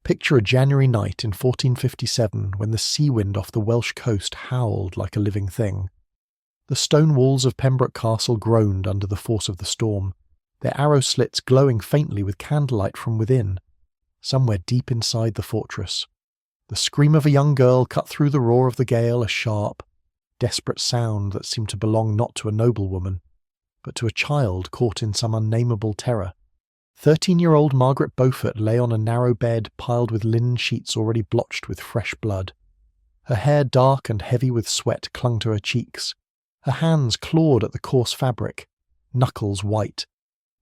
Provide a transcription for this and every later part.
Picture a January night in 1457 when the sea wind off the Welsh coast howled like a living thing. The stone walls of Pembroke Castle groaned under the force of the storm, their arrow slits glowing faintly with candlelight from within, somewhere deep inside the fortress. The scream of a young girl cut through the roar of the gale, a sharp, desperate sound that seemed to belong not to a noblewoman, but to a child caught in some unnameable terror. 13-year-old Margaret Beaufort lay on a narrow bed piled with linen sheets already blotched with fresh blood. Her hair, dark and heavy with sweat, clung to her cheeks. Her hands clawed at the coarse fabric, knuckles white,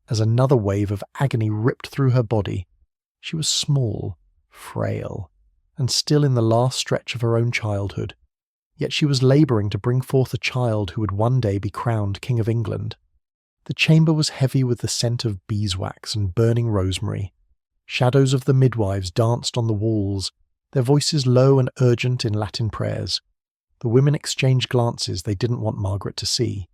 as another wave of agony ripped through her body. She was small, frail, and still in the last stretch of her own childhood, yet she was labouring to bring forth a child who would one day be crowned King of England. The chamber was heavy with the scent of beeswax and burning rosemary. Shadows of the midwives danced on the walls, their voices low and urgent in Latin prayers. The women exchanged glances they didn't want Margaret to see.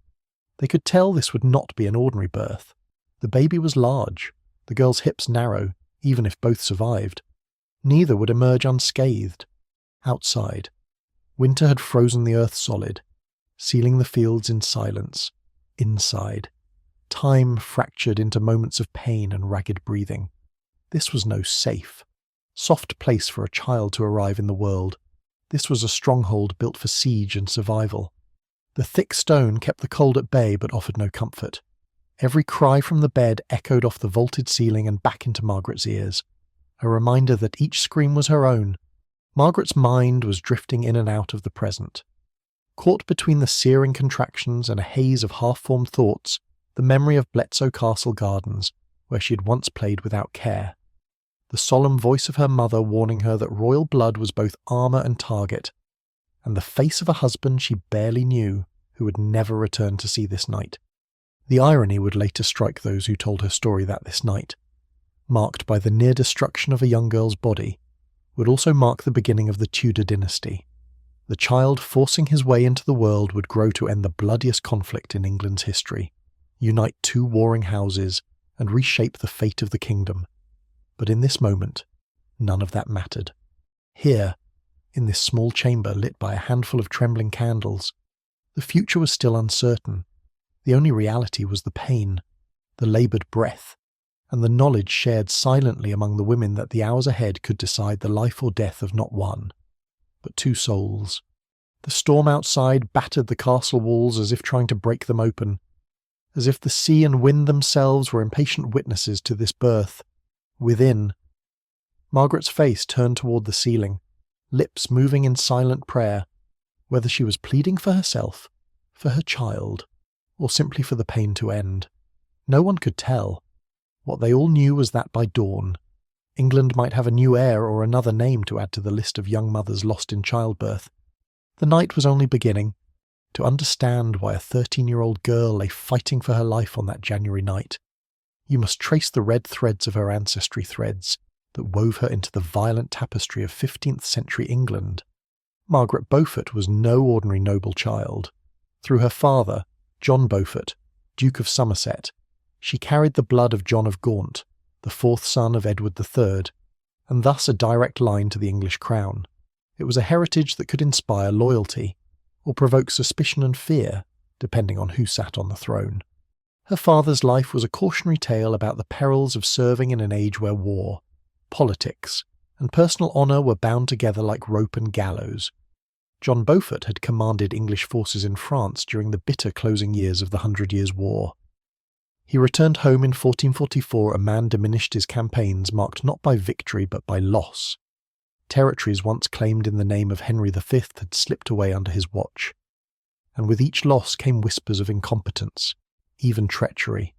They could tell this would not be an ordinary birth. The baby was large, the girl's hips narrow, even if both survived. Neither would emerge unscathed. Outside, winter had frozen the earth solid, sealing the fields in silence. Inside, time fractured into moments of pain and ragged breathing. This was no safe, soft place for a child to arrive in the world. This was a stronghold built for siege and survival. The thick stone kept the cold at bay but offered no comfort. Every cry from the bed echoed off the vaulted ceiling and back into Margaret's ears, a reminder that each scream was her own. Margaret's mind was drifting in and out of the present. Caught between the searing contractions and a haze of half-formed thoughts, the memory of Bletsoe Castle gardens, where she had once played without care. The solemn voice of her mother warning her that royal blood was both armour and target, and the face of a husband she barely knew, who would never return to see this night. The irony would later strike those who told her story that this night, marked by the near destruction of a young girl's body, would also mark the beginning of the Tudor dynasty. The child forcing his way into the world would grow to end the bloodiest conflict in England's history, unite two warring houses, and reshape the fate of the kingdom. But in this moment, none of that mattered. Here, in this small chamber lit by a handful of trembling candles, the future was still uncertain. The only reality was the pain, the laboured breath, and the knowledge shared silently among the women that the hours ahead could decide the life or death of not one, but two souls. The storm outside battered the castle walls as if trying to break them open, as if the sea and wind themselves were impatient witnesses to this birth. Within, Margaret's face turned toward the ceiling, lips moving in silent prayer, whether she was pleading for herself, for her child, or simply for the pain to end. No one could tell. What they all knew was that by dawn, England might have a new heir or another name to add to the list of young mothers lost in childbirth. The night was only beginning. To understand why a 13-year-old girl lay fighting for her life on that January night, you must trace the red threads of her ancestry threads that wove her into the violent tapestry of 15th century England. Margaret Beaufort was no ordinary noble child. Through her father, John Beaufort, Duke of Somerset, she carried the blood of John of Gaunt, the fourth son of Edward III, and thus a direct line to the English crown. It was a heritage that could inspire loyalty, or provoke suspicion and fear, depending on who sat on the throne. Her father's life was a cautionary tale about the perils of serving in an age where war, politics, and personal honour were bound together like rope and gallows. John Beaufort had commanded English forces in France during the bitter closing years of the 100 Years' War. He returned home in 1444 a man diminished his campaigns marked not by victory but by loss. Territories once claimed in the name of Henry V had slipped away under his watch, and with each loss came whispers of incompetence, even treachery.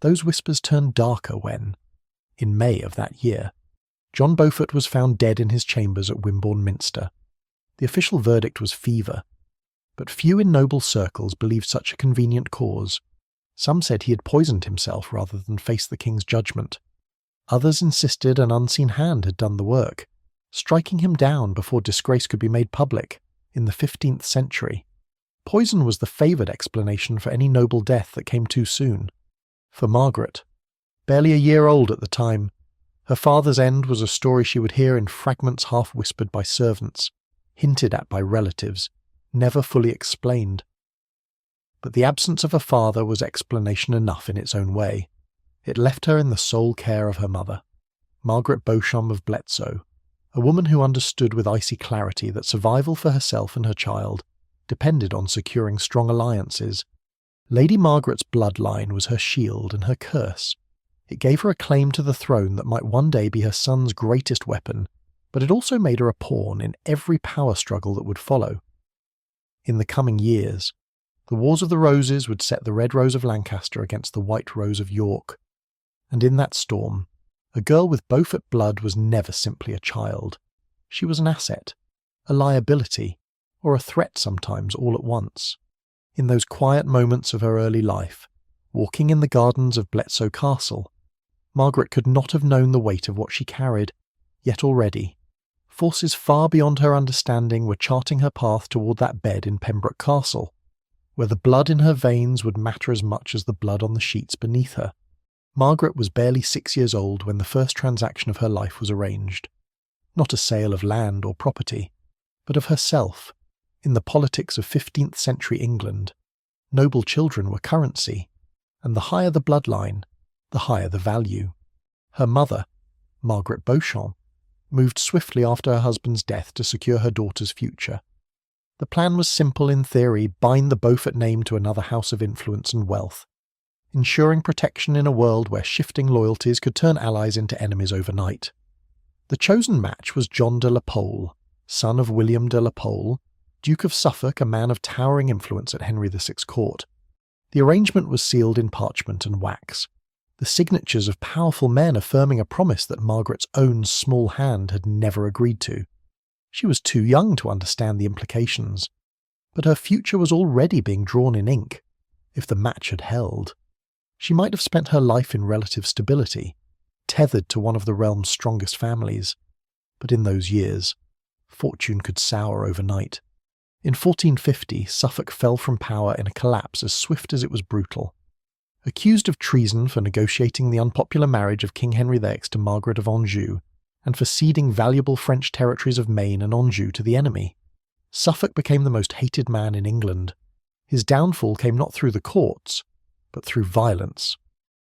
Those whispers turned darker when, in May of that year, John Beaufort was found dead in his chambers at Wimborne Minster. The official verdict was fever, but few in noble circles believed such a convenient cause. Some said he had poisoned himself rather than face the king's judgment. Others insisted an unseen hand had done the work, striking him down before disgrace could be made public, in the 15th century. Poison was the favoured explanation for any noble death that came too soon. For Margaret, barely a year old at the time, Her father's end was a story she would hear in fragments half whispered by servants, hinted at by relatives, never fully explained. But the absence of her father was explanation enough in its own way. It left her in the sole care of her mother, Margaret Beauchamp of Bletsoe, a woman who understood with icy clarity that survival for herself and her child depended on securing strong alliances. Lady Margaret's bloodline was her shield and her curse. It gave her a claim to the throne that might one day be her son's greatest weapon, but it also made her a pawn in every power struggle that would follow. In the coming years, the Wars of the Roses would set the Red Rose of Lancaster against the White Rose of York, and in that storm, a girl with Beaufort blood was never simply a child. She was an asset, a liability, or a threat sometimes all at once. In those quiet moments of her early life, walking in the gardens of Bletsoe Castle, Margaret could not have known the weight of what she carried, yet already, forces far beyond her understanding were charting her path toward that bed in Pembroke Castle, where the blood in her veins would matter as much as the blood on the sheets beneath her. Margaret was barely 6 years old when the first transaction of her life was arranged. Not a sale of land or property, but of herself. In the politics of 15th century England, noble children were currency, and the higher the bloodline, the higher the value. Her mother, Margaret Beauchamp, moved swiftly after her husband's death to secure her daughter's future. The plan was simple in theory: bind the Beaufort name to another house of influence and wealth, ensuring protection in a world where shifting loyalties could turn allies into enemies overnight. The chosen match was John de la Pole, son of William de la Pole, Duke of Suffolk, a man of towering influence at Henry VI's court. The arrangement was sealed in parchment and wax, the signatures of powerful men affirming a promise that Margaret's own small hand had never agreed to. She was too young to understand the implications, but her future was already being drawn in ink. If the match had held, she might have spent her life in relative stability, tethered to one of the realm's strongest families. But in those years, fortune could sour overnight. In 1450, Suffolk fell from power in a collapse as swift as it was brutal. Accused of treason for negotiating the unpopular marriage of King Henry VI to Margaret of Anjou, and for ceding valuable French territories of Maine and Anjou to the enemy, Suffolk became the most hated man in England. His downfall came not through the courts, but through violence.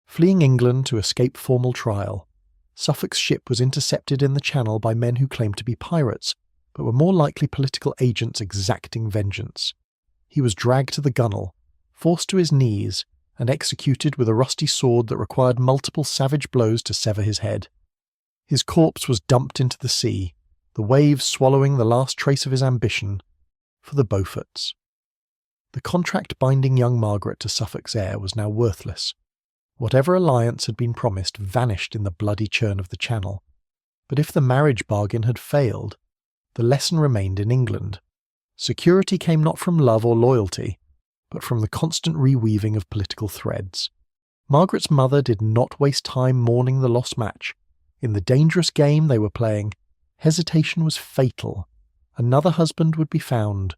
Fleeing England to escape formal trial, Suffolk's ship was intercepted in the Channel by men who claimed to be pirates, but were more likely political agents exacting vengeance. He was dragged to the gunwale, forced to his knees, and executed with a rusty sword that required multiple savage blows to sever his head. His corpse was dumped into the sea, the waves swallowing the last trace of his ambition for the Beauforts. The contract binding young Margaret to Suffolk's heir was now worthless. Whatever alliance had been promised vanished in the bloody churn of the Channel. But if the marriage bargain had failed, the lesson remained in England. Security came not from love or loyalty, but from the constant reweaving of political threads. Margaret's mother did not waste time mourning the lost match. In the dangerous game they were playing, hesitation was fatal. Another husband would be found,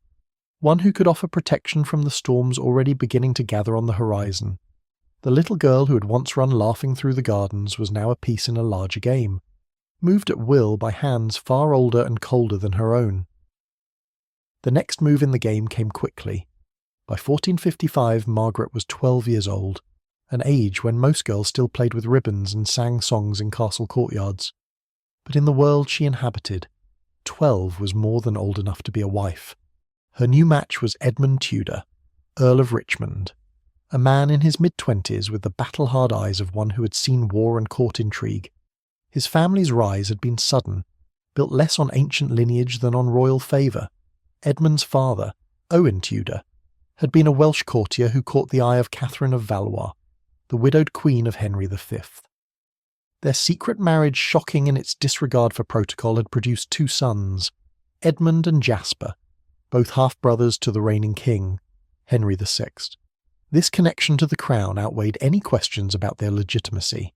one who could offer protection from the storms already beginning to gather on the horizon. The little girl who had once run laughing through the gardens was now a piece in a larger game, moved at will by hands far older and colder than her own. The next move in the game came quickly. By 1455, Margaret was 12 years old, an age when most girls still played with ribbons and sang songs in castle courtyards. But in the world she inhabited, 12 was more than old enough to be a wife. Her new match was Edmund Tudor, Earl of Richmond, a man in his mid-20s with the battle-hard eyes of one who had seen war and court intrigue. His family's rise had been sudden, built less on ancient lineage than on royal favour. Edmund's father, Owen Tudor, had been a Welsh courtier who caught the eye of Catherine of Valois, the widowed queen of Henry V. Their secret marriage, shocking in its disregard for protocol, had produced 2 sons, Edmund and Jasper, both half-brothers to the reigning king, Henry VI. This connection to the crown outweighed any questions about their legitimacy.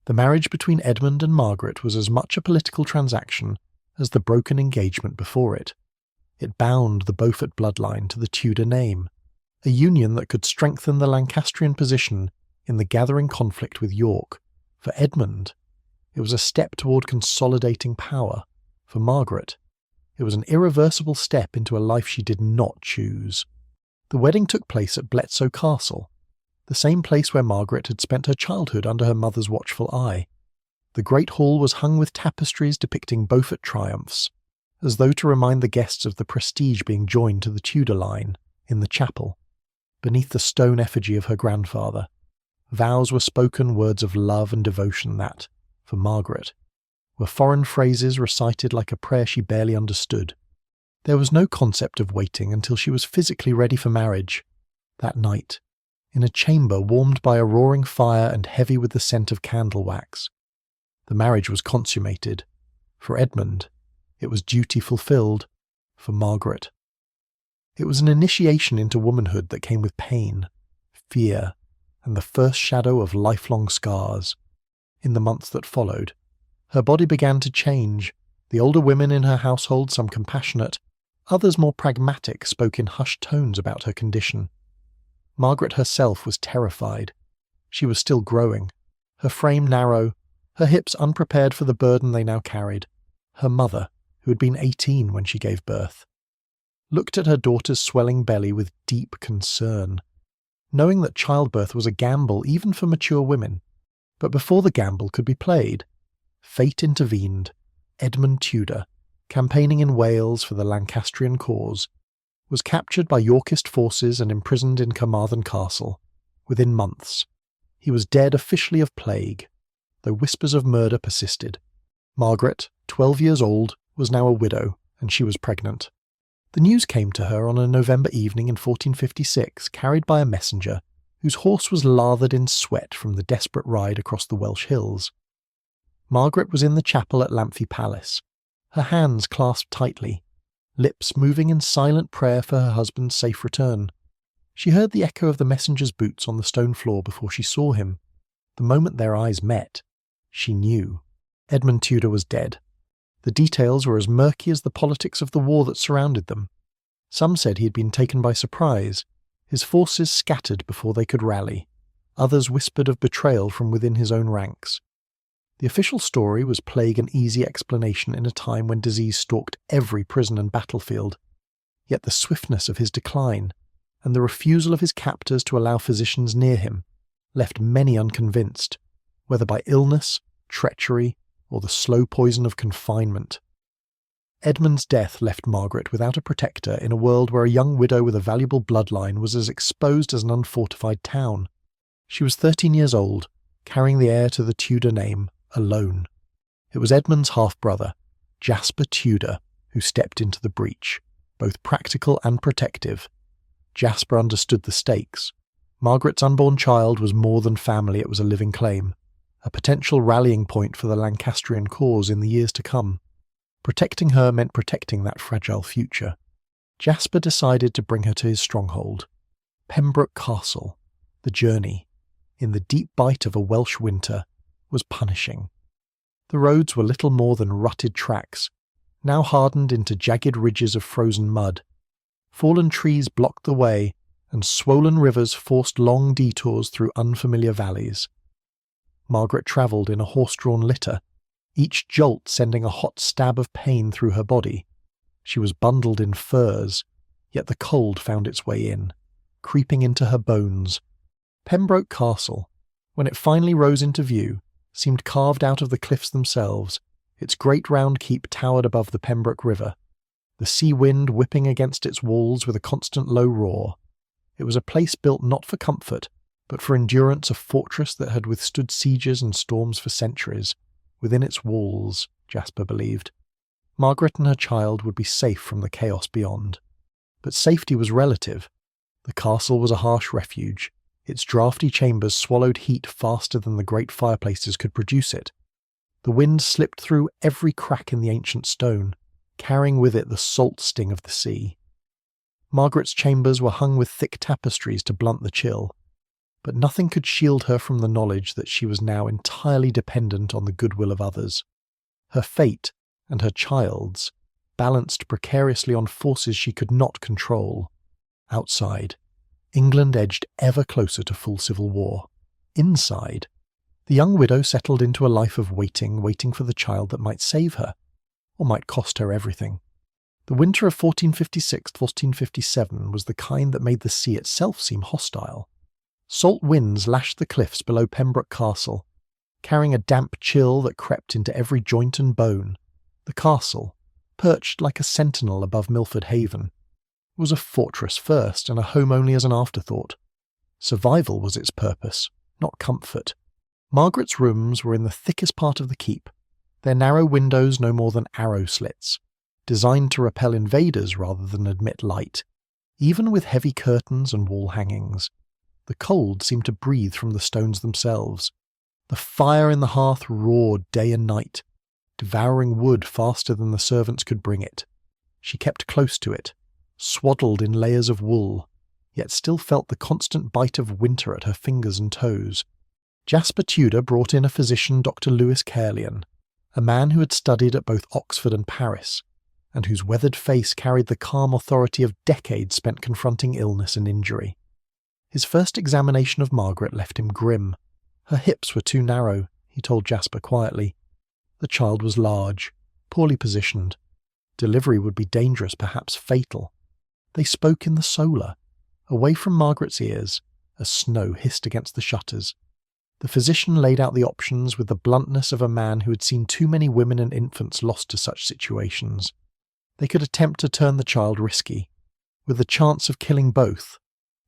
The marriage between Edmund and Margaret was as much a political transaction as the broken engagement before it. It bound the Beaufort bloodline to the Tudor name, a union that could strengthen the Lancastrian position in the gathering conflict with York. For Edmund, It was a step toward consolidating power. For Margaret, it was an irreversible step into a life she did not choose. The wedding took place at Bletsoe Castle, the same place where Margaret had spent her childhood under her mother's watchful eye. The great hall was hung with tapestries depicting Beaufort triumphs, as though to remind the guests of the prestige being joined to the Tudor line. In the chapel, beneath the stone effigy of her grandfather, vows were spoken, words of love and devotion that, for Margaret, were foreign phrases recited like a prayer she barely understood. There was no concept of waiting until she was physically ready for marriage. That night, in a chamber warmed by a roaring fire and heavy with the scent of candle wax, the marriage was consummated. For Edmund, it was duty fulfilled. For Margaret, it was an initiation into womanhood that came with pain, fear, and the first shadow of lifelong scars. In the months that followed, her body began to change. The older women in her household, some compassionate, others more pragmatic, spoke in hushed tones about her condition. Margaret herself was terrified. She was still growing, her frame narrow, her hips unprepared for the burden they now carried. Her mother, who had been 18 when she gave birth, looked at her daughter's swelling belly with deep concern, knowing that childbirth was a gamble even for mature women. But before the gamble could be played, fate intervened. Edmund Tudor, campaigning in Wales for the Lancastrian cause, was captured by Yorkist forces and imprisoned in Carmarthen Castle. Within months, he was dead officially of plague, though whispers of murder persisted. Margaret, 12 years old, was now a widow, and she was pregnant. The news came to her on a November evening in 1456, carried by a messenger whose horse was lathered in sweat from the desperate ride across the Welsh hills. Margaret was in the chapel at Lampthe Palace, her hands clasped tightly, lips moving in silent prayer for her husband's safe return. She heard the echo of the messenger's boots on the stone floor before she saw him. The moment their eyes met, she knew. Edmund Tudor was dead. The details were as murky as the politics of the war that surrounded them. Some said he had been taken by surprise, his forces scattered before they could rally. Others whispered of betrayal from within his own ranks. The official story was plague an easy explanation in a time when disease stalked every prison and battlefield. Yet the swiftness of his decline, and the refusal of his captors to allow physicians near him, left many unconvinced, whether by illness, treachery, or the slow poison of confinement. Edmund's death left Margaret without a protector in a world where a young widow with a valuable bloodline was as exposed as an unfortified town. She was 13 years old, carrying the heir to the Tudor name, alone. It was Edmund's half-brother, Jasper Tudor, who stepped into the breach, both practical and protective. Jasper understood the stakes. Margaret's unborn child was more than family, it was a living claim, a potential rallying point for the Lancastrian cause in the years to come. Protecting her meant protecting that fragile future. Jasper decided to bring her to his stronghold, Pembroke Castle. The journey, in the deep bite of a Welsh winter, was punishing. The roads were little more than rutted tracks, now hardened into jagged ridges of frozen mud. Fallen trees blocked the way, and swollen rivers forced long detours through unfamiliar valleys. Margaret travelled in a horse-drawn litter, each jolt sending a hot stab of pain through her body. She was bundled in furs, yet the cold found its way in, creeping into her bones. Pembroke Castle, when it finally rose into view, seemed carved out of the cliffs themselves. Its great round keep towered above the Pembroke River, the sea wind whipping against its walls with a constant low roar. It was a place built not for comfort, but for endurance, a fortress that had withstood sieges and storms for centuries. Within its walls, Jasper believed, Margaret and her child would be safe from the chaos beyond. But safety was relative. The castle was a harsh refuge. Its draughty chambers swallowed heat faster than the great fireplaces could produce it. The wind slipped through every crack in the ancient stone, carrying with it the salt sting of the sea. Margaret's chambers were hung with thick tapestries to blunt the chill, but nothing could shield her from the knowledge that she was now entirely dependent on the goodwill of others. Her fate, and her child's, balanced precariously on forces she could not control. Outside, England edged ever closer to full civil war. Inside, The young widow settled into a life of waiting for the child that might save her, or might cost her everything. The winter of 1456–1457 was the kind that made the sea itself seem hostile. Salt winds lashed the cliffs below Pembroke Castle, carrying a damp chill that crept into every joint and bone. The castle, perched like a sentinel above Milford Haven, was a fortress first and a home only as an afterthought. Survival was its purpose, not comfort. Margaret's rooms were in the thickest part of the keep, their narrow windows no more than arrow slits, designed to repel invaders rather than admit light, even with heavy curtains and wall hangings. The cold seemed to breathe from the stones themselves. The fire in the hearth roared day and night, devouring wood faster than the servants could bring it. She kept close to it, swaddled in layers of wool, yet still felt the constant bite of winter at her fingers and toes. Jasper Tudor brought in a physician, Dr. Lewis Caerleon, a man who had studied at both Oxford and Paris, and whose weathered face carried the calm authority of decades spent confronting illness and injury. His first examination of Margaret left him grim. Her hips were too narrow, he told Jasper quietly. The child was large, poorly positioned. Delivery would be dangerous, perhaps fatal. They spoke in the solar, away from Margaret's ears, as snow hissed against the shutters. The physician laid out the options with the bluntness of a man who had seen too many women and infants lost to such situations. They could attempt to turn the child risky. With the chance of killing both,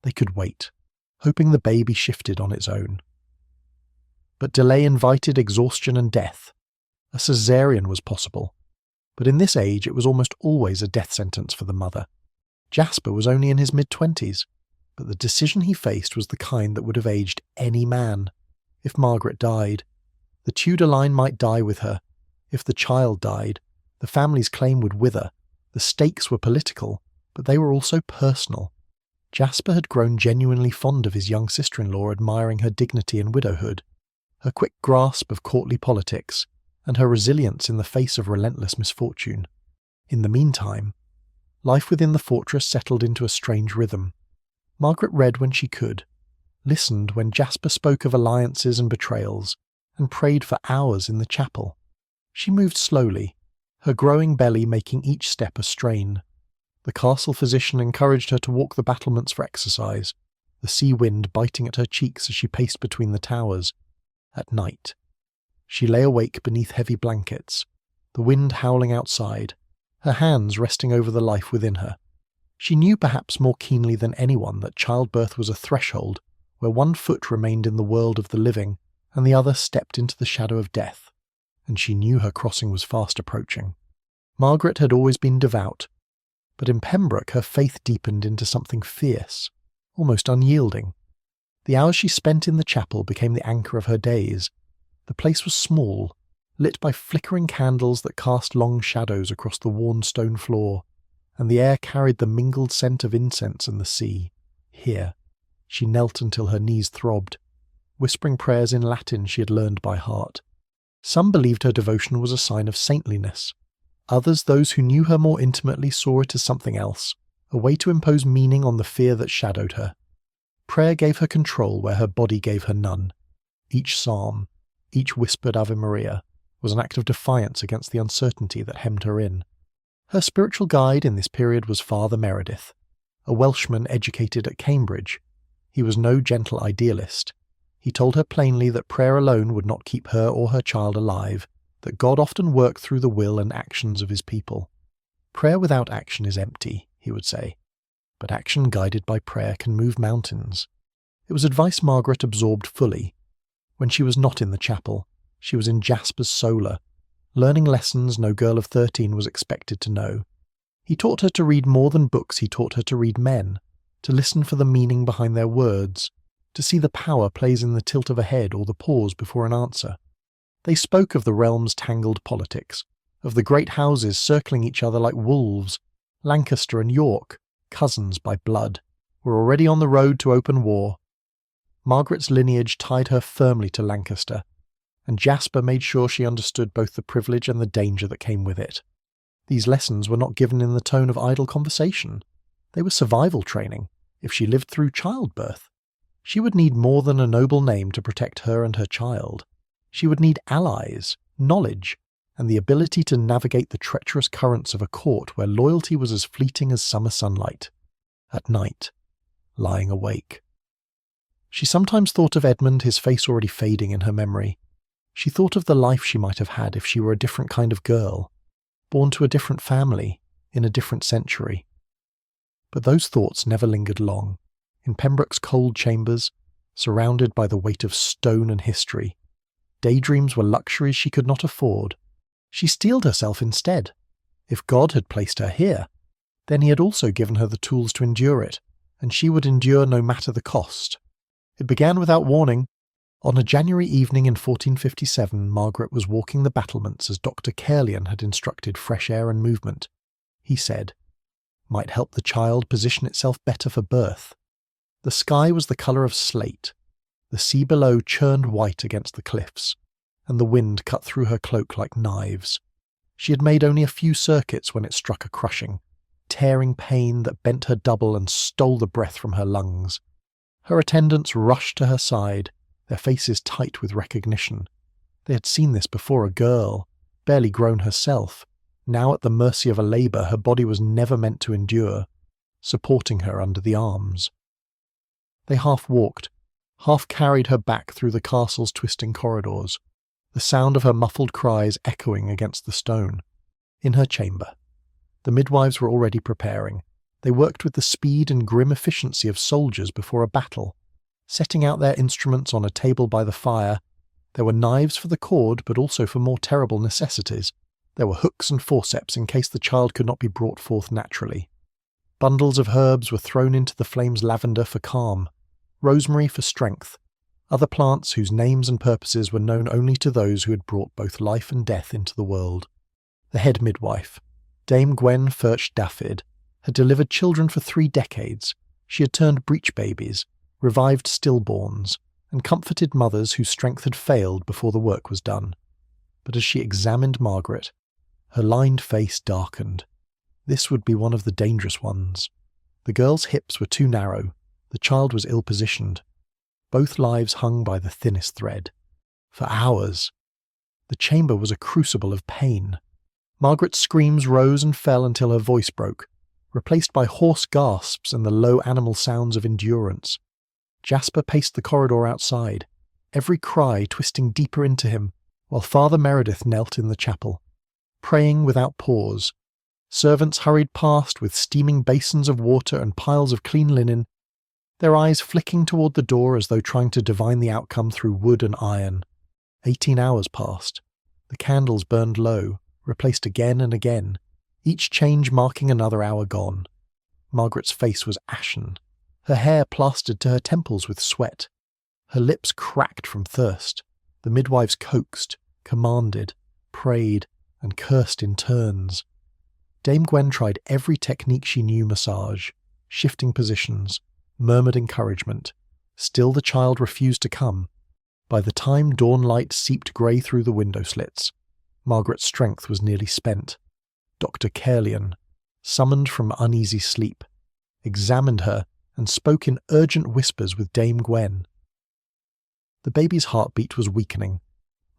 they could wait, hoping the baby shifted on its own. But delay invited exhaustion and death. A caesarean was possible, but in this age it was almost always a death sentence for the mother. Jasper was only in his mid-20s, but the decision he faced was the kind that would have aged any man. If Margaret died, the Tudor line might die with her. If the child died, the family's claim would wither. The stakes were political, but they were also personal. Jasper had grown genuinely fond of his young sister-in-law, admiring her dignity in widowhood, her quick grasp of courtly politics, and her resilience in the face of relentless misfortune. In the meantime, life within the fortress settled into a strange rhythm. Margaret read when she could, listened when Jasper spoke of alliances and betrayals, and prayed for hours in the chapel. She moved slowly, her growing belly making each step a strain. The castle physician encouraged her to walk the battlements for exercise, the sea wind biting at her cheeks as she paced between the towers. At night, she lay awake beneath heavy blankets, the wind howling outside, her hands resting over the life within her. She knew perhaps more keenly than anyone that childbirth was a threshold where one foot remained in the world of the living and the other stepped into the shadow of death, and she knew her crossing was fast approaching. Margaret had always been devout, but in Pembroke her faith deepened into something fierce, almost unyielding. The hours she spent in the chapel became the anchor of her days. The place was small, lit by flickering candles that cast long shadows across the worn stone floor, and the air carried the mingled scent of incense and the sea. Here, she knelt until her knees throbbed, whispering prayers in Latin she had learned by heart. Some believed her devotion was a sign of saintliness. Others, those who knew her more intimately, saw it as something else, a way to impose meaning on the fear that shadowed her. Prayer gave her control where her body gave her none. Each psalm, each whispered Ave Maria, was an act of defiance against the uncertainty that hemmed her in. Her spiritual guide in this period was Father Meredith, a Welshman educated at Cambridge. He was no gentle idealist. He told her plainly that prayer alone would not keep her or her child alive, that God often worked through the will and actions of his people. Prayer without action is empty, he would say, but action guided by prayer can move mountains. It was advice Margaret absorbed fully. When she was not in the chapel, she was in Jasper's solar, learning lessons no girl of 13 was expected to know. He taught her to read more than books, he taught her to read men, to listen for the meaning behind their words, to see the power plays in the tilt of a head or the pause before an answer. They spoke of the realm's tangled politics, of the great houses circling each other like wolves. Lancaster and York, cousins by blood, were already on the road to open war. Margaret's lineage tied her firmly to Lancaster, and Jasper made sure she understood both the privilege and the danger that came with it. These lessons were not given in the tone of idle conversation. They were survival training. If she lived through childbirth, she would need more than a noble name to protect her and her child. She would need allies, knowledge, and the ability to navigate the treacherous currents of a court where loyalty was as fleeting as summer sunlight. At night, lying awake. She sometimes thought of Edmund, his face already fading in her memory. She thought of the life she might have had if she were a different kind of girl, born to a different family, in a different century. But those thoughts never lingered long. In Pembroke's cold chambers, surrounded by the weight of stone and history, daydreams were luxuries she could not afford. She steeled herself instead. If God had placed her here, then he had also given her the tools to endure it, and she would endure no matter the cost. It began without warning. On a January evening in 1457, Margaret was walking the battlements as Dr. Caerleon had instructed fresh air and movement. He said, might help the child position itself better for birth. The sky was the colour of slate. The sea below churned white against the cliffs, and the wind cut through her cloak like knives. She had made only a few circuits when it struck a crushing, tearing pain that bent her double and stole the breath from her lungs. Her attendants rushed to her side, their faces tight with recognition. They had seen this before, a girl, barely grown herself, now at the mercy of a labour her body was never meant to endure, supporting her under the arms. They half walked, half carried her back through the castle's twisting corridors, the sound of her muffled cries echoing against the stone. In her chamber, the midwives were already preparing. They worked with the speed and grim efficiency of soldiers before a battle, setting out their instruments on a table by the fire. There were knives for the cord, but also for more terrible necessities. There were hooks and forceps in case the child could not be brought forth naturally. Bundles of herbs were thrown into the flames: lavender for calm, rosemary for strength, other plants whose names and purposes were known only to those who had brought both life and death into the world. The head midwife, Dame Gwen Furch Dafydd, had delivered children for 3 decades. She had turned breech babies, revived stillborns, and comforted mothers whose strength had failed before the work was done. But as she examined Margaret, her lined face darkened. This would be one of the dangerous ones. The girl's hips were too narrow, the child was ill-positioned. Both lives hung by the thinnest thread. For hours, the chamber was a crucible of pain. Margaret's screams rose and fell until her voice broke, replaced by hoarse gasps and the low animal sounds of endurance. Jasper paced the corridor outside, every cry twisting deeper into him, while Father Meredith knelt in the chapel, praying without pause. Servants hurried past with steaming basins of water and piles of clean linen, their eyes flicking toward the door as though trying to divine the outcome through wood and iron. 18 hours passed. The candles burned low, replaced again and again, each change marking another hour gone. Margaret's face was ashen, her hair plastered to her temples with sweat. Her lips cracked from thirst. The midwives coaxed, commanded, prayed, and cursed in turns. Dame Gwen tried every technique she knew: massage, shifting positions, murmured encouragement. Still the child refused to come. By the time dawn light seeped grey through the window slits, Margaret's strength was nearly spent. Dr. Caerleon, summoned from uneasy sleep, examined her and spoke in urgent whispers with Dame Gwen. The baby's heartbeat was weakening.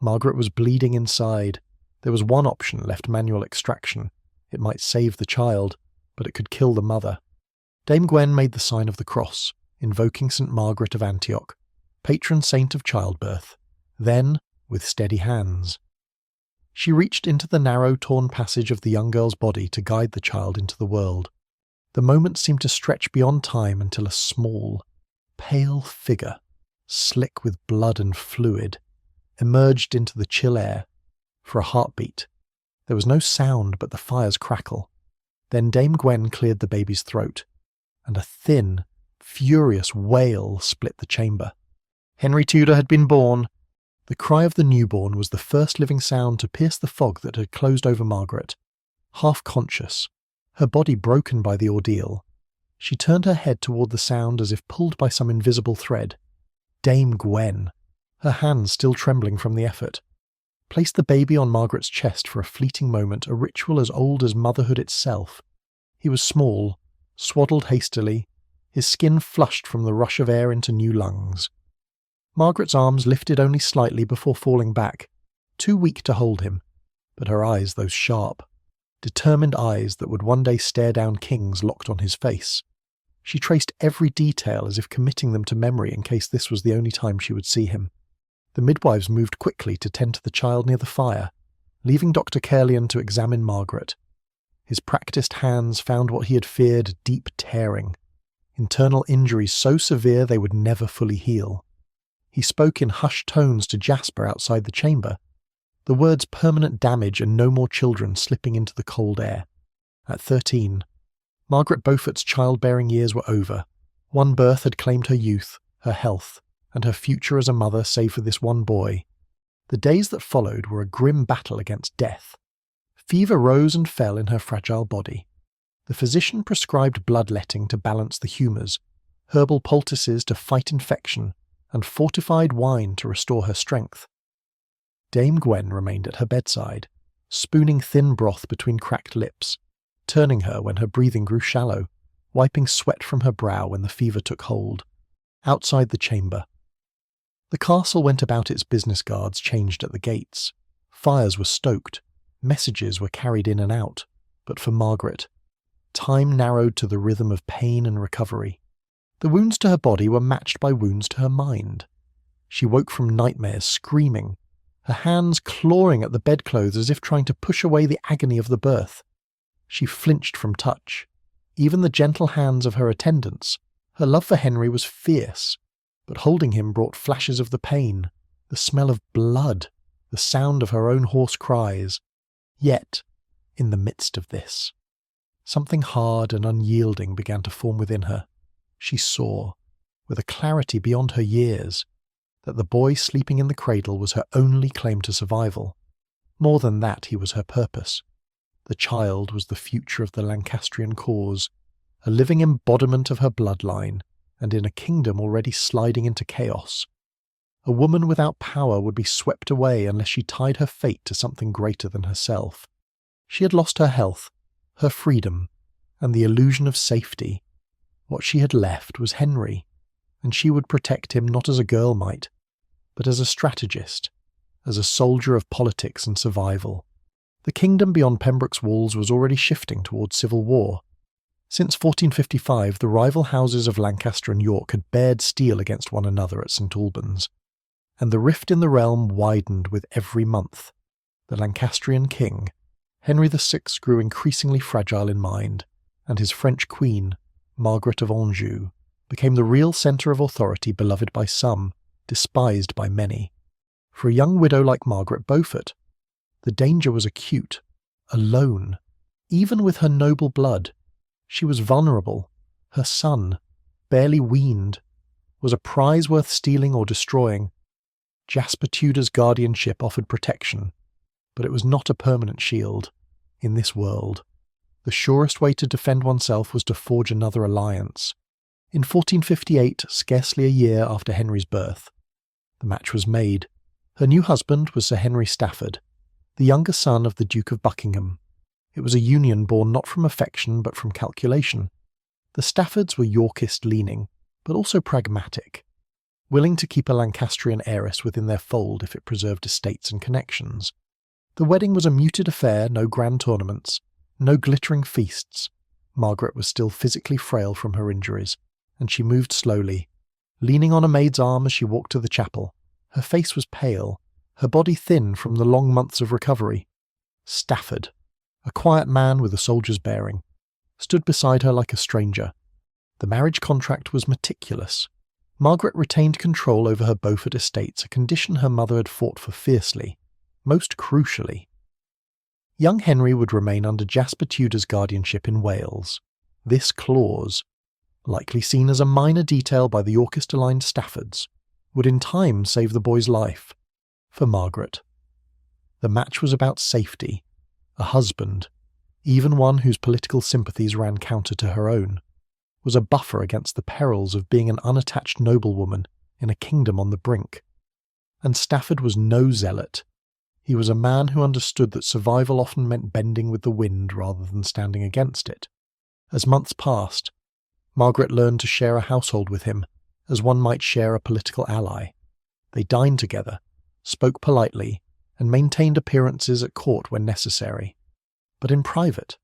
Margaret was bleeding inside. There was one option left: manual extraction. It might save the child, but it could kill the mother. Dame Gwen made the sign of the cross, invoking St. Margaret of Antioch, patron saint of childbirth. Then, with steady hands, she reached into the narrow, torn passage of the young girl's body to guide the child into the world. The moment seemed to stretch beyond time until a small, pale figure, slick with blood and fluid, emerged into the chill air. For a heartbeat, there was no sound but the fire's crackle. Then Dame Gwen cleared the baby's throat, and a thin, furious wail split the chamber. Henry Tudor had been born. The cry of the newborn was the first living sound to pierce the fog that had closed over Margaret. Half conscious, her body broken by the ordeal, she turned her head toward the sound as if pulled by some invisible thread. Dame Gwen, her hands still trembling from the effort, placed the baby on Margaret's chest for a fleeting moment, a ritual as old as motherhood itself. He was small, swaddled hastily, his skin flushed from the rush of air into new lungs. Margaret's arms lifted only slightly before falling back, too weak to hold him, but her eyes, those sharp, determined eyes that would one day stare down kings, locked on his face. She traced every detail as if committing them to memory in case this was the only time she would see him. The midwives moved quickly to tend to the child near the fire, leaving Dr. Caerleon to examine Margaret. His practised hands found what he had feared: deep tearing, internal injuries so severe they would never fully heal. He spoke in hushed tones to Jasper outside the chamber, the words permanent damage and no more children slipping into the cold air. At 13, Margaret Beaufort's childbearing years were over. One birth had claimed her youth, her health, and her future as a mother save for this one boy. The days that followed were a grim battle against death. Fever rose and fell in her fragile body. The physician prescribed bloodletting to balance the humours, herbal poultices to fight infection, and fortified wine to restore her strength. Dame Gwen remained at her bedside, spooning thin broth between cracked lips, turning her when her breathing grew shallow, wiping sweat from her brow when the fever took hold. Outside the chamber, the castle went about its business, guards changed at the gates. Fires were stoked, messages were carried in and out, but for Margaret, time narrowed to the rhythm of pain and recovery. The wounds to her body were matched by wounds to her mind. She woke from nightmares screaming, her hands clawing at the bedclothes as if trying to push away the agony of the birth. She flinched from touch, even the gentle hands of her attendants. Her love for Henry was fierce, but holding him brought flashes of the pain, the smell of blood, the sound of her own hoarse cries. Yet, in the midst of this, something hard and unyielding began to form within her. She saw, with a clarity beyond her years, that the boy sleeping in the cradle was her only claim to survival. More than that, he was her purpose. The child was the future of the Lancastrian cause, a living embodiment of her bloodline, and in a kingdom already sliding into chaos. A woman without power would be swept away unless she tied her fate to something greater than herself. She had lost her health, her freedom, and the illusion of safety. What she had left was Henry, and she would protect him not as a girl might, but as a strategist, as a soldier of politics and survival. The kingdom beyond Pembroke's walls was already shifting towards civil war. Since 1455, the rival houses of Lancaster and York had bared steel against one another at St Albans, and the rift in the realm widened with every month. The Lancastrian king, Henry VI, grew increasingly fragile in mind, and his French queen, Margaret of Anjou, became the real centre of authority, beloved by some, despised by many. For a young widow like Margaret Beaufort, the danger was acute, alone, even with her noble blood. She was vulnerable. Her son, barely weaned, was a prize worth stealing or destroying. Jasper Tudor's guardianship offered protection, but it was not a permanent shield. In this world, the surest way to defend oneself was to forge another alliance. In 1458, scarcely a year after Henry's birth, the match was made. Her new husband was Sir Henry Stafford, the younger son of the Duke of Buckingham. It was a union born not from affection but from calculation. The Staffords were Yorkist-leaning, but also pragmatic, willing to keep a Lancastrian heiress within their fold if it preserved estates and connections. The wedding was a muted affair, no grand tournaments, no glittering feasts. Margaret was still physically frail from her injuries, and she moved slowly, leaning on a maid's arm as she walked to the chapel. Her face was pale, her body thin from the long months of recovery. Stafford, a quiet man with a soldier's bearing, stood beside her like a stranger. The marriage contract was meticulous. Margaret retained control over her Beaufort estates, a condition her mother had fought for fiercely. Most crucially, young Henry would remain under Jasper Tudor's guardianship in Wales. This clause, likely seen as a minor detail by the Yorkist-aligned Staffords, would in time save the boy's life. For Margaret, the match was about safety. A husband, even one whose political sympathies ran counter to her own, was a buffer against the perils of being an unattached noblewoman in a kingdom on the brink. And Stafford was no zealot. He was a man who understood that survival often meant bending with the wind rather than standing against it. As months passed, Margaret learned to share a household with him, as one might share a political ally. They dined together, spoke politely, and maintained appearances at court when necessary. But in private,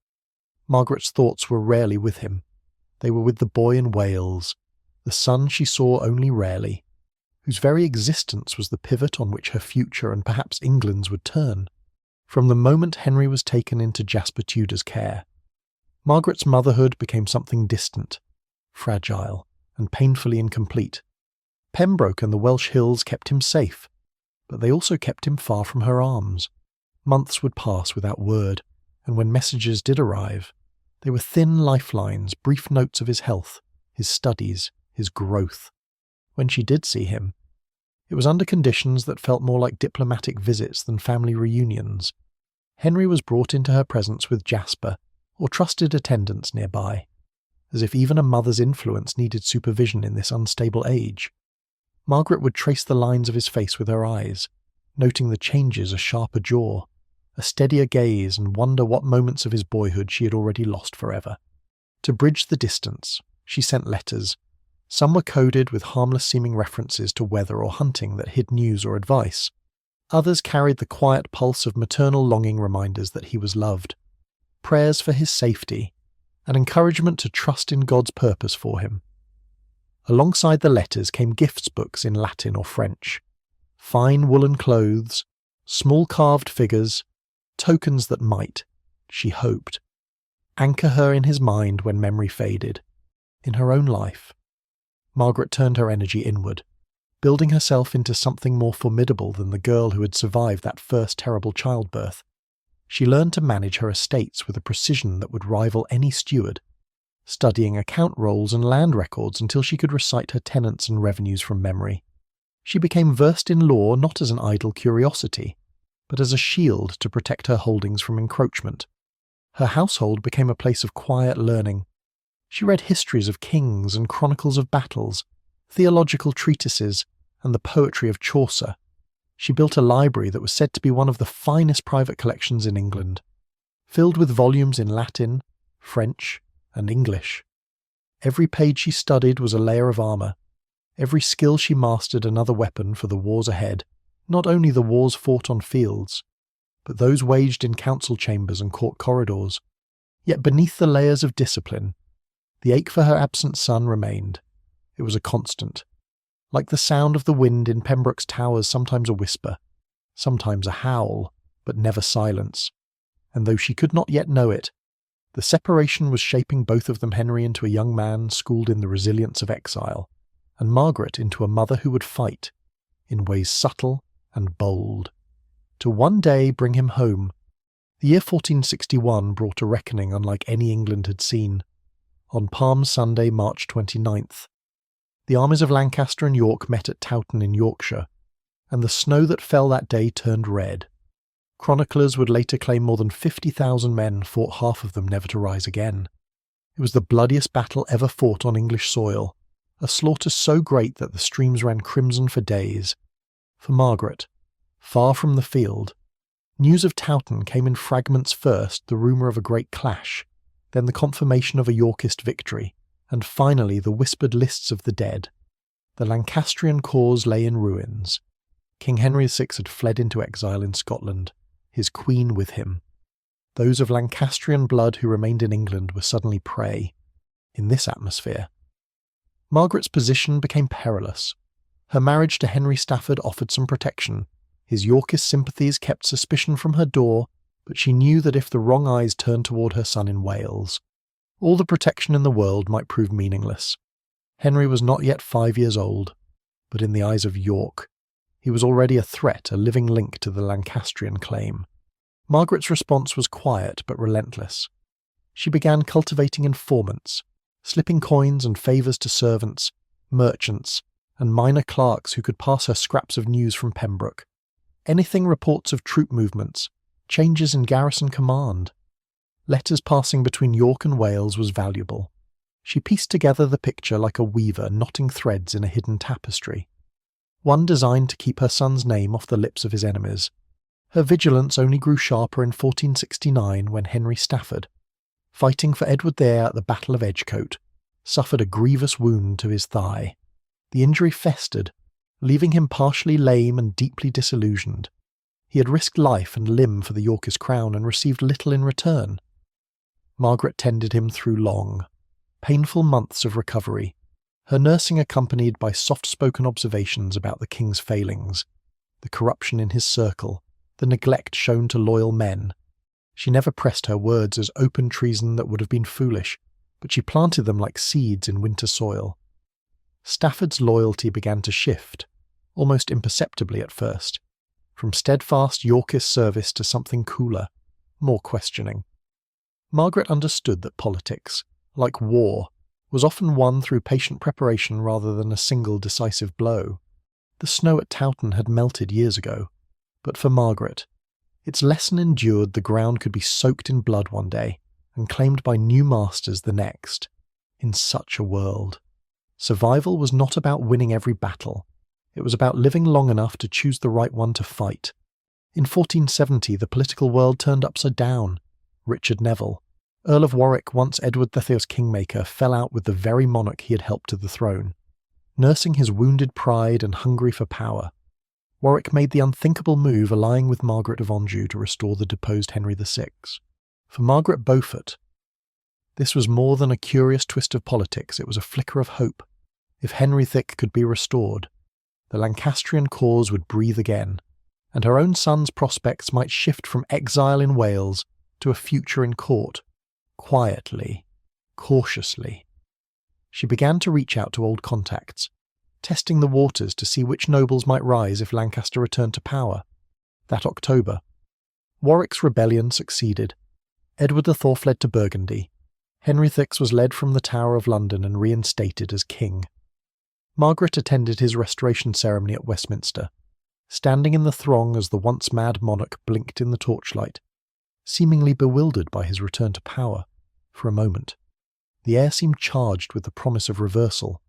Margaret's thoughts were rarely with him. They were with the boy in Wales, the son she saw only rarely, whose very existence was the pivot on which her future and perhaps England's would turn. From the moment Henry was taken into Jasper Tudor's care, Margaret's motherhood became something distant, fragile, and painfully incomplete. Pembroke and the Welsh hills kept him safe, but they also kept him far from her arms. Months would pass without word, and when messages did arrive, they were thin lifelines, brief notes of his health, his studies, his growth. When she did see him, it was under conditions that felt more like diplomatic visits than family reunions. Henry was brought into her presence with Jasper, or trusted attendants nearby, as if even a mother's influence needed supervision in this unstable age. Margaret would trace the lines of his face with her eyes, noting the changes, a sharper jaw, a steadier gaze, and wonder what moments of his boyhood she had already lost forever. To bridge the distance, she sent letters. Some were coded with harmless-seeming references to weather or hunting that hid news or advice. Others carried the quiet pulse of maternal longing reminders that he was loved, prayers for his safety, and encouragement to trust in God's purpose for him. Alongside the letters came gifts books in Latin or French, fine woolen clothes, small carved figures, tokens that might, she hoped, anchor her in his mind when memory faded. In her own life, Margaret turned her energy inward, building herself into something more formidable than the girl who had survived that first terrible childbirth. She learned to manage her estates with a precision that would rival any steward, studying account rolls and land records until she could recite her tenants and revenues from memory. She became versed in law not as an idle curiosity, but as a shield to protect her holdings from encroachment. Her household became a place of quiet learning. She read histories of kings and chronicles of battles, theological treatises, and the poetry of Chaucer. She built a library that was said to be one of the finest private collections in England, filled with volumes in Latin, French, and English. Every page she studied was a layer of armour. Every skill she mastered another weapon for the wars ahead, not only the wars fought on fields, but those waged in council chambers and court corridors. Yet beneath the layers of discipline, the ache for her absent son remained. It was a constant, like the sound of the wind in Pembroke's towers, sometimes a whisper, sometimes a howl, but never silence. And though she could not yet know it, the separation was shaping both of them, Henry into a young man schooled in the resilience of exile, and Margaret into a mother who would fight, in ways subtle and bold, to one day bring him home. The year 1461 brought a reckoning unlike any England had seen. On Palm Sunday, March 29th, the armies of Lancaster and York met at Towton in Yorkshire, and the snow that fell that day turned red. Chroniclers would later claim more than 50,000 men fought, half of them never to rise again. It was the bloodiest battle ever fought on English soil, a slaughter so great that the streams ran crimson for days. For Margaret, far from the field, news of Towton came in fragments. First, the rumour of a great clash, then the confirmation of a Yorkist victory, and finally the whispered lists of the dead. The Lancastrian cause lay in ruins. King Henry VI had fled into exile in Scotland, his queen with him. Those of Lancastrian blood who remained in England were suddenly prey. In this atmosphere, Margaret's position became perilous. Her marriage to Henry Stafford offered some protection. His Yorkist sympathies kept suspicion from her door, but she knew that if the wrong eyes turned toward her son in Wales, all the protection in the world might prove meaningless. Henry was not yet 5 years old, but in the eyes of York, he was already a threat, a living link to the Lancastrian claim. Margaret's response was quiet but relentless. She began cultivating informants, slipping coins and favours to servants, merchants, and minor clerks who could pass her scraps of news from Pembroke. Anything reports of troop movements, changes in garrison command. Letters passing between York and Wales was valuable. She pieced together the picture like a weaver knotting threads in a hidden tapestry. One designed to keep her son's name off the lips of his enemies. Her vigilance only grew sharper in 1469 when Henry Stafford, fighting for Edward the Heir at the Battle of Edgecote, suffered a grievous wound to his thigh. The injury festered, leaving him partially lame and deeply disillusioned. He had risked life and limb for the Yorkist crown and received little in return. Margaret tended him through long, painful months of recovery, her nursing accompanied by soft-spoken observations about the king's failings, the corruption in his circle, the neglect shown to loyal men. She never pressed her words as open treason that would have been foolish, but she planted them like seeds in winter soil. Stafford's loyalty began to shift, almost imperceptibly at first, from steadfast Yorkist service to something cooler, more questioning. Margaret understood that politics, like war, was often won through patient preparation rather than a single decisive blow. The snow at Towton had melted years ago, but for Margaret, its lesson endured. The ground could be soaked in blood one day and claimed by new masters the next. In such a world, survival was not about winning every battle. It was about living long enough to choose the right one to fight. In 1470, the political world turned upside down. Richard Neville, Earl of Warwick, once Edward III's kingmaker, fell out with the very monarch he had helped to the throne. Nursing his wounded pride and hungry for power, Warwick made the unthinkable move allying with Margaret of Anjou to restore the deposed Henry VI. For Margaret Beaufort, this was more than a curious twist of politics, it was a flicker of hope. If Henry VI could be restored, the Lancastrian cause would breathe again, and her own son's prospects might shift from exile in Wales to a future in court, quietly, cautiously. She began to reach out to old contacts, testing the waters to see which nobles might rise if Lancaster returned to power. That October, Warwick's rebellion succeeded. Edward IV fled to Burgundy. Henry VI was led from the Tower of London and reinstated as king. Margaret attended his restoration ceremony at Westminster, standing in the throng as the once mad monarch blinked in the torchlight, seemingly bewildered by his return to power. For a moment, the air seemed charged with the promise of reversal.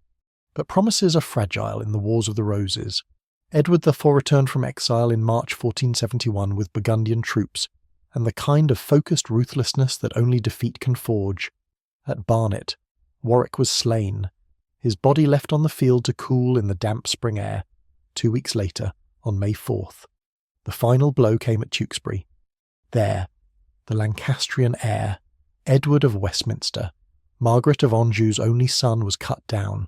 But promises are fragile in the Wars of the Roses. Edward IV returned from exile in March 1471 with Burgundian troops, and the kind of focused ruthlessness that only defeat can forge. At Barnet, Warwick was slain, his body left on the field to cool in the damp spring air. 2 weeks later, on May 4th, the final blow came at Tewkesbury. There, the Lancastrian heir, Edward of Westminster, Margaret of Anjou's only son, was cut down.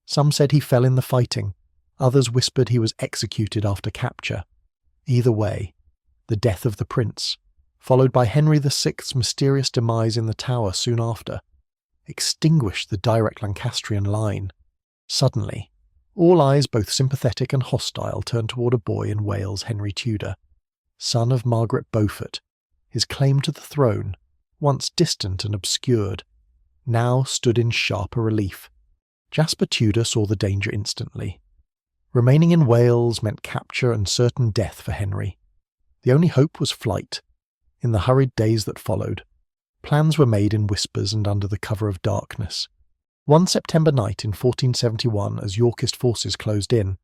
Some said he fell in the fighting, others whispered he was executed after capture. Either way, the death of the prince, followed by Henry VI's mysterious demise in the Tower soon after, extinguished the direct Lancastrian line. Suddenly, all eyes, both sympathetic and hostile, turned toward a boy in Wales, Henry Tudor, son of Margaret Beaufort. His claim to the throne, once distant and obscured, now stood in sharper relief. Jasper Tudor saw the danger instantly. Remaining in Wales meant capture and certain death for Henry. The only hope was flight. In the hurried days that followed, plans were made in whispers and under the cover of darkness. One September night in 1471, as Yorkist forces closed in,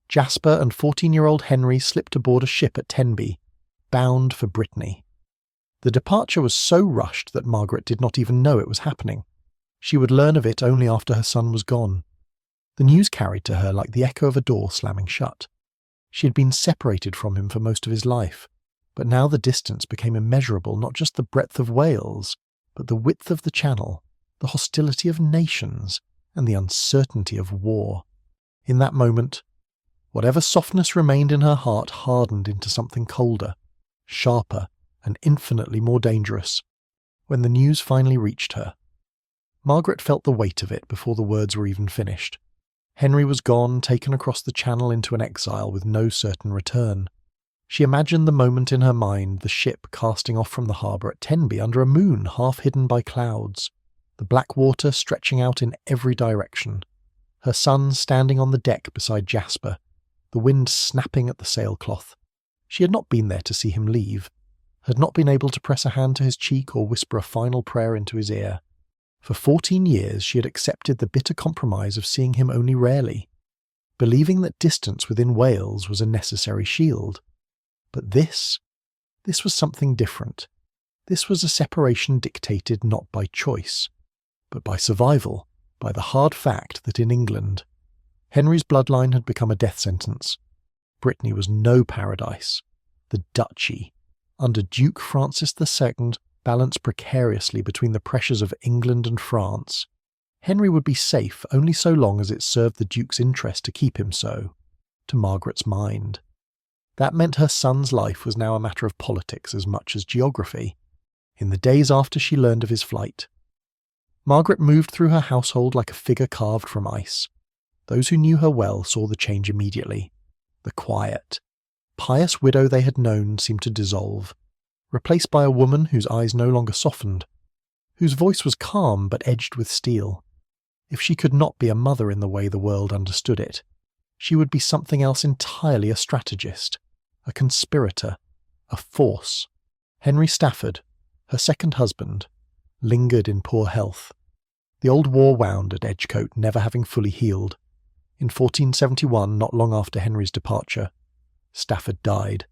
Jasper and 14-year-old Henry slipped aboard a ship at Tenby, bound for Brittany. The departure was so rushed that Margaret did not even know it was happening. She would learn of it only after her son was gone. The news carried to her like the echo of a door slamming shut. She had been separated from him for most of his life, but now the distance became immeasurable, not just the breadth of Wales, but the width of the Channel, the hostility of nations, and the uncertainty of war. In that moment, whatever softness remained in her heart hardened into something colder, sharper, and infinitely more dangerous. When the news finally reached her, Margaret felt the weight of it before the words were even finished. Henry was gone, taken across the Channel into an exile with no certain return. She imagined the moment in her mind, the ship casting off from the harbour at Tenby under a moon half hidden by clouds, the black water stretching out in every direction, her son standing on the deck beside Jasper, the wind snapping at the sailcloth. She had not been there to see him leave, had not been able to press a hand to his cheek or whisper a final prayer into his ear. For 14 years she had accepted the bitter compromise of seeing him only rarely, believing that distance within Wales was a necessary shield. But this was something different. This was a separation dictated not by choice, but by survival, by the hard fact that in England, Henry's bloodline had become a death sentence. Brittany was no paradise. The duchy, under Duke Francis II, balanced precariously between the pressures of England and France. Henry would be safe only so long as it served the Duke's interest to keep him so, to Margaret's mind. That meant her son's life was now a matter of politics as much as geography, in the days after she learned of his flight. Margaret moved through her household like a figure carved from ice. Those who knew her well saw the change immediately. The quiet, pious widow they had known seemed to dissolve, replaced by a woman whose eyes no longer softened, whose voice was calm but edged with steel. If she could not be a mother in the way the world understood it, she would be something else entirely: a strategist, a conspirator, a force. Henry Stafford, her second husband, lingered in poor health. The old war wound at Edgecote never having fully healed. In 1471, not long after Henry's departure, Stafford died.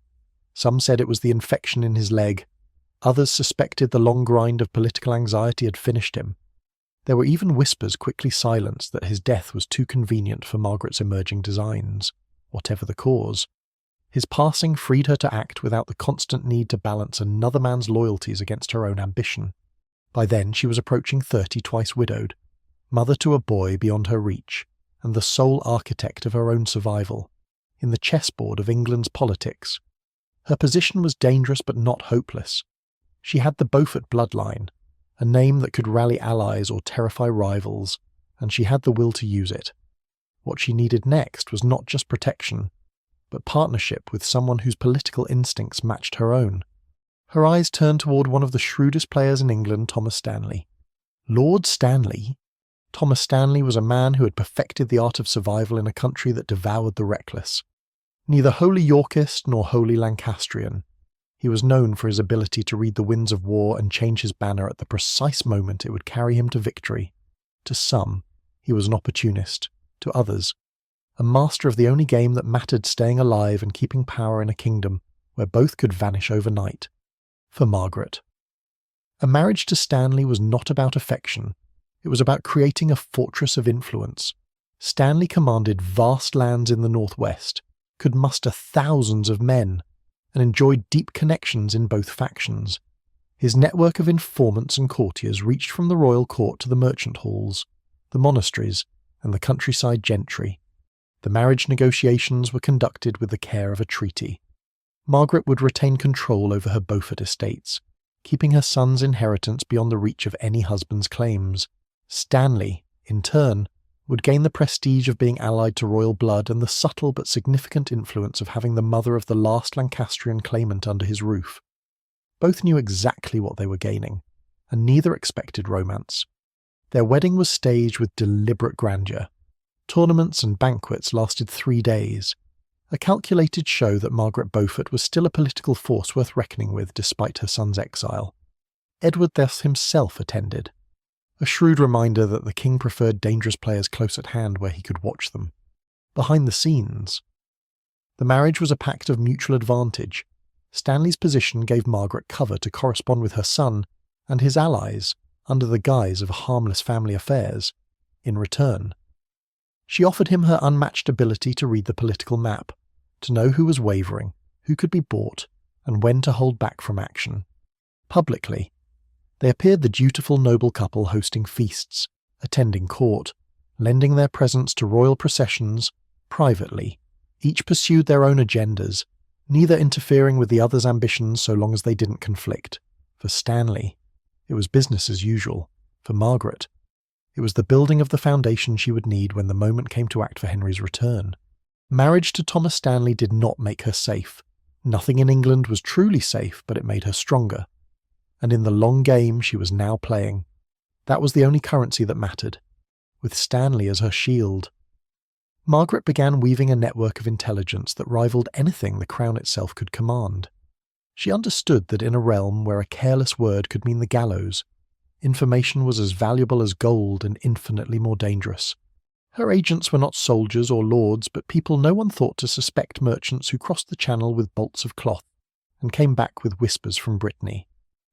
Some said it was the infection in his leg. Others suspected the long grind of political anxiety had finished him. There were even whispers quickly silenced that his death was too convenient for Margaret's emerging designs, whatever the cause. His passing freed her to act without the constant need to balance another man's loyalties against her own ambition. By then she was approaching 30, twice widowed, mother to a boy beyond her reach, and the sole architect of her own survival, in the chessboard of England's politics. Her position was dangerous but not hopeless. She had the Beaufort bloodline, a name that could rally allies or terrify rivals, and she had the will to use it. What she needed next was not just protection, but partnership with someone whose political instincts matched her own. Her eyes turned toward one of the shrewdest players in England, Thomas Stanley. Lord Stanley? Thomas Stanley was a man who had perfected the art of survival in a country that devoured the reckless. Neither wholly Yorkist nor wholly Lancastrian, he was known for his ability to read the winds of war and change his banner at the precise moment it would carry him to victory. To some, he was an opportunist. To others, a master of the only game that mattered: staying alive and keeping power in a kingdom where both could vanish overnight. For Margaret, a marriage to Stanley was not about affection. It was about creating a fortress of influence. Stanley commanded vast lands in the northwest, could muster thousands of men, and enjoyed deep connections in both factions. His network of informants and courtiers reached from the royal court to the merchant halls, the monasteries, and the countryside gentry. The marriage negotiations were conducted with the care of a treaty. Margaret would retain control over her Beaufort estates, keeping her son's inheritance beyond the reach of any husband's claims. Stanley, in turn, would gain the prestige of being allied to royal blood and the subtle but significant influence of having the mother of the last Lancastrian claimant under his roof. Both knew exactly what they were gaining, and neither expected romance. Their wedding was staged with deliberate grandeur. Tournaments and banquets lasted 3 days, a calculated show that Margaret Beaufort was still a political force worth reckoning with despite her son's exile. Edward thus himself attended, a shrewd reminder that the king preferred dangerous players close at hand where he could watch them. Behind the scenes, the marriage was a pact of mutual advantage. Stanley's position gave Margaret cover to correspond with her son and his allies under the guise of harmless family affairs. In return, she offered him her unmatched ability to read the political map, to know who was wavering, who could be bought, and when to hold back from action. Publicly, they appeared the dutiful noble couple hosting feasts, attending court, lending their presence to royal processions. Privately, each pursued their own agendas, neither interfering with the other's ambitions so long as they didn't conflict. For Stanley, it was business as usual. For Margaret, it was the building of the foundation she would need when the moment came to act for Henry's return. Marriage to Thomas Stanley did not make her safe. Nothing in England was truly safe, but it made her stronger. And in the long game she was now playing, that was the only currency that mattered, with Stanley as her shield. Margaret began weaving a network of intelligence that rivaled anything the crown itself could command. She understood that in a realm where a careless word could mean the gallows, information was as valuable as gold and infinitely more dangerous. Her agents were not soldiers or lords, but people no one thought to suspect: merchants who crossed the channel with bolts of cloth and came back with whispers from Brittany,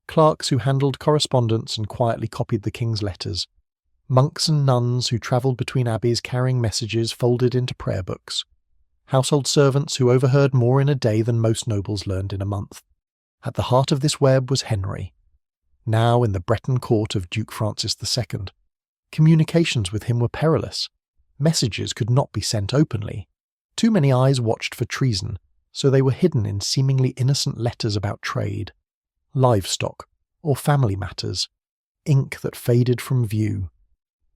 clerks who handled correspondence and quietly copied the king's letters, Monks and nuns who travelled between abbeys carrying messages folded into prayer books. Household servants who overheard more in a day than most nobles learned in a month. At the heart of this web was Henry, now in the Breton court of Duke Francis II. Communications with him were perilous. Messages could not be sent openly. Too many eyes watched for treason, so they were hidden in seemingly innocent letters about trade, livestock, or family matters, ink that faded from view,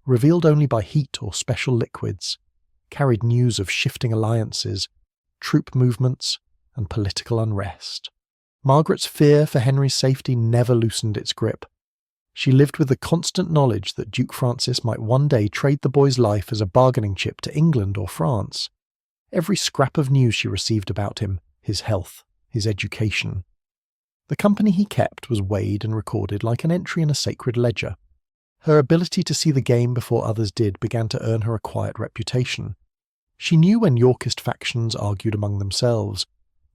revealed only by heat or special liquids, carried news of shifting alliances, troop movements, and political unrest. Margaret's fear for Henry's safety never loosened its grip. She lived with the constant knowledge that Duke Francis might one day trade the boy's life as a bargaining chip to England or France. Every scrap of news she received about him, his health, his education. The company he kept was weighed and recorded like an entry in a sacred ledger. Her ability to see the game before others did began to earn her a quiet reputation. She knew when Yorkist factions argued among themselves,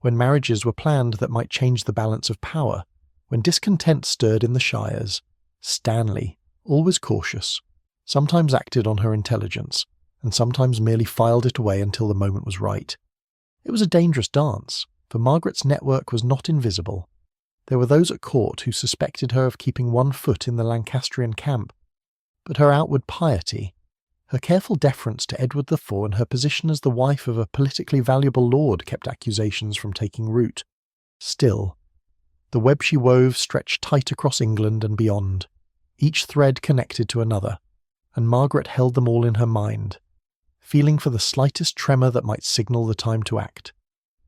when marriages were planned that might change the balance of power, when discontent stirred in the shires. Stanley, always cautious, sometimes acted on her intelligence, and sometimes merely filed it away until the moment was right. It was a dangerous dance, for Margaret's network was not invisible. There were those at court who suspected her of keeping one foot in the Lancastrian camp, but her outward piety, her careful deference to Edward IV and her position as the wife of a politically valuable lord kept accusations from taking root. Still, the web she wove stretched tight across England and beyond, each thread connected to another, and Margaret held them all in her mind, feeling for the slightest tremor that might signal the time to act.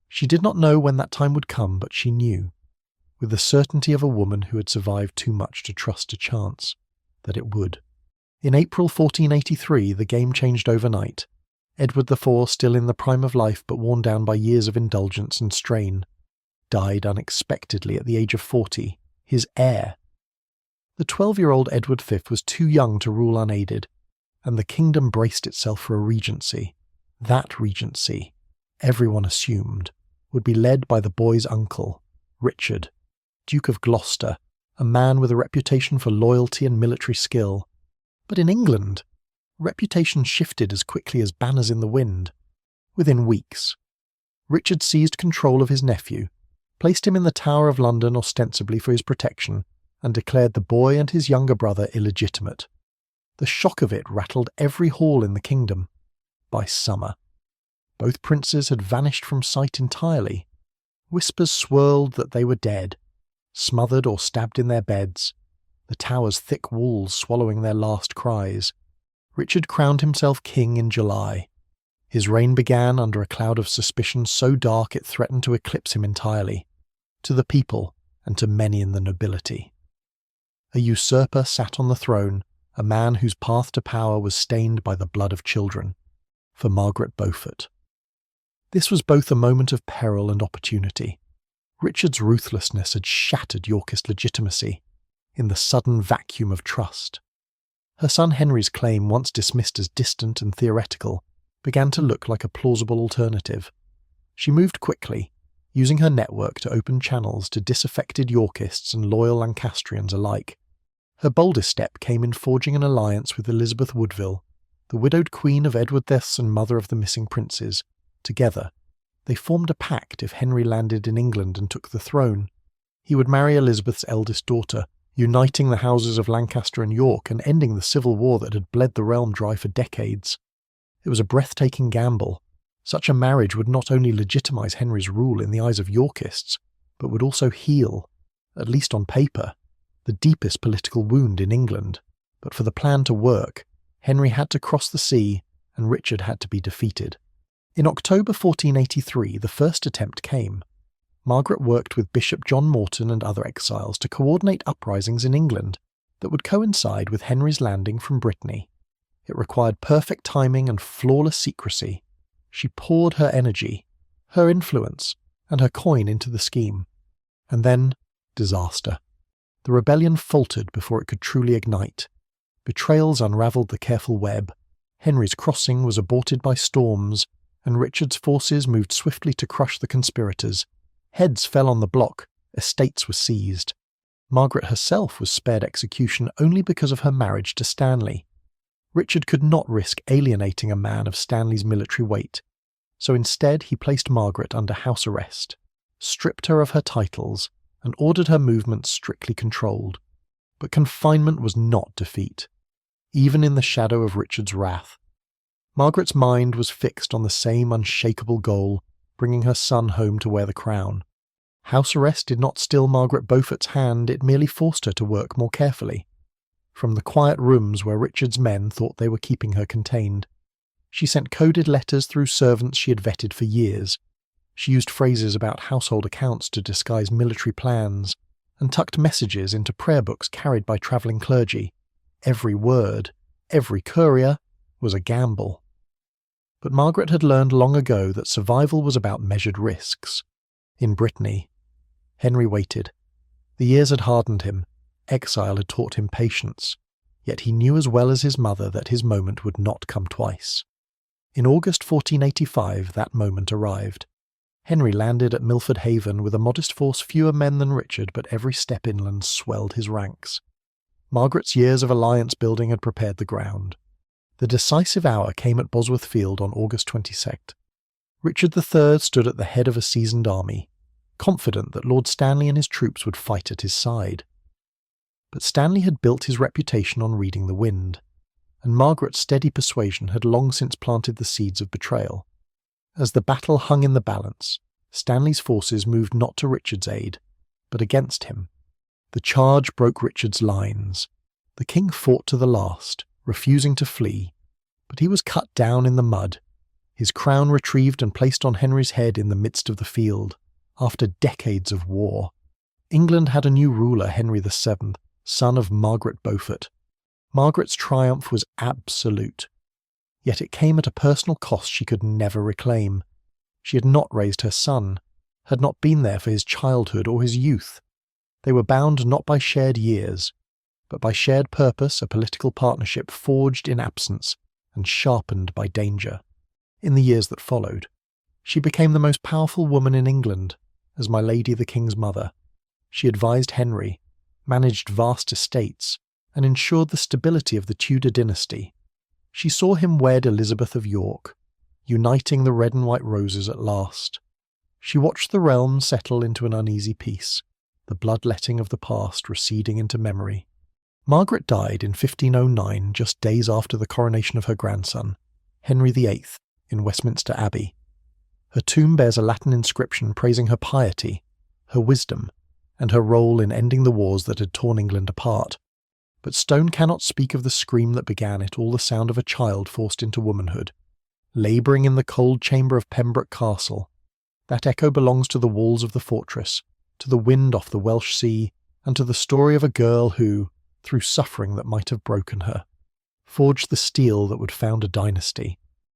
She did not know when that time would come, but she knew, with the certainty of a woman who had survived too much to trust to chance, that it would. In April 1483, the game changed overnight. Edward IV, still in the prime of life but worn down by years of indulgence and strain, died unexpectedly at the age of 40, his heir. The 12-year-old Edward V was too young to rule unaided, and the kingdom braced itself for a regency. That regency, everyone assumed, would be led by the boy's uncle, Richard, Duke of Gloucester, a man with a reputation for loyalty and military skill. But in England, reputation shifted as quickly as banners in the wind. Within weeks, Richard seized control of his nephew, placed him in the Tower of London ostensibly for his protection, and declared the boy and his younger brother illegitimate. The shock of it rattled every hall in the kingdom. By summer, both princes had vanished from sight entirely. Whispers swirled that they were dead, smothered or stabbed in their beds, the tower's thick walls swallowing their last cries. Richard crowned himself king in July. His reign began under a cloud of suspicion so dark it threatened to eclipse him entirely, to the people and to many in the nobility. A usurper sat on the throne, a man whose path to power was stained by the blood of children, for Margaret Beaufort. This was both a moment of peril and opportunity. Richard's ruthlessness had shattered Yorkist legitimacy in the sudden vacuum of trust. Her son Henry's claim, once dismissed as distant and theoretical, began to look like a plausible alternative. She moved quickly, using her network to open channels to disaffected Yorkists and loyal Lancastrians alike. Her boldest step came in forging an alliance with Elizabeth Woodville, the widowed queen of Edward VI and mother of the missing princes. Together, they formed a pact if Henry landed in England and took the throne. He would marry Elizabeth's eldest daughter, uniting the houses of Lancaster and York and ending the civil war that had bled the realm dry for decades. It was a breathtaking gamble. Such a marriage would not only legitimize Henry's rule in the eyes of Yorkists, but would also heal, at least on paper, the deepest political wound in England. But for the plan to work, Henry had to cross the sea and Richard had to be defeated. In October 1483, the first attempt came. Margaret worked with Bishop John Morton and other exiles to coordinate uprisings in England that would coincide with Henry's landing from Brittany. It required perfect timing and flawless secrecy. She poured her energy, her influence, and her coin into the scheme. And then, disaster. The rebellion faltered before it could truly ignite. Betrayals unravelled the careful web. Henry's crossing was aborted by storms, and Richard's forces moved swiftly to crush the conspirators. Heads fell on the block, estates were seized. Margaret herself was spared execution only because of her marriage to Stanley. Richard could not risk alienating a man of Stanley's military weight, so instead he placed Margaret under house arrest, stripped her of her titles, and ordered her movements strictly controlled. But confinement was not defeat, even in the shadow of Richard's wrath. Margaret's mind was fixed on the same unshakable goal, bringing her son home to wear the crown. House arrest did not still Margaret Beaufort's hand, it merely forced her to work more carefully. From the quiet rooms where Richard's men thought they were keeping her contained, she sent coded letters through servants she had vetted for years. She used phrases about household accounts to disguise military plans, and tucked messages into prayer books carried by travelling clergy. Every word, every courier, was a gamble. But Margaret had learned long ago that survival was about measured risks. In Brittany, Henry waited. The years had hardened him. Exile had taught him patience. Yet he knew as well as his mother that his moment would not come twice. In August 1485, that moment arrived. Henry landed at Milford Haven with a modest force, fewer men than Richard, but every step inland swelled his ranks. Margaret's years of alliance building had prepared the ground. The decisive hour came at Bosworth Field on August 22nd. Richard III stood at the head of a seasoned army, confident that Lord Stanley and his troops would fight at his side. But Stanley had built his reputation on reading the wind, and Margaret's steady persuasion had long since planted the seeds of betrayal. As the battle hung in the balance, Stanley's forces moved not to Richard's aid, but against him. The charge broke Richard's lines. The king fought to the last, refusing to flee, but he was cut down in the mud, his crown retrieved and placed on Henry's head in the midst of the field, after decades of war. England had a new ruler, Henry VII, son of Margaret Beaufort. Margaret's triumph was absolute, yet it came at a personal cost she could never reclaim. She had not raised her son, had not been there for his childhood or his youth. They were bound not by shared years, but by shared purpose, a political partnership forged in absence and sharpened by danger. In the years that followed, she became the most powerful woman in England, as my lady the king's mother. She advised Henry, managed vast estates, and ensured the stability of the Tudor dynasty. She saw him wed Elizabeth of York, uniting the red and white roses at last. She watched the realm settle into an uneasy peace, the bloodletting of the past receding into memory. Margaret died in 1509, just days after the coronation of her grandson, Henry VIII, in Westminster Abbey. Her tomb bears a Latin inscription praising her piety, her wisdom, and her role in ending the wars that had torn England apart. But stone cannot speak of the scream that began it, all the sound of a child forced into womanhood, labouring in the cold chamber of Pembroke Castle. That echo belongs to the walls of the fortress, to the wind off the Welsh sea, and to the story of a girl who, through suffering that might have broken her, forged the steel that would found a dynasty.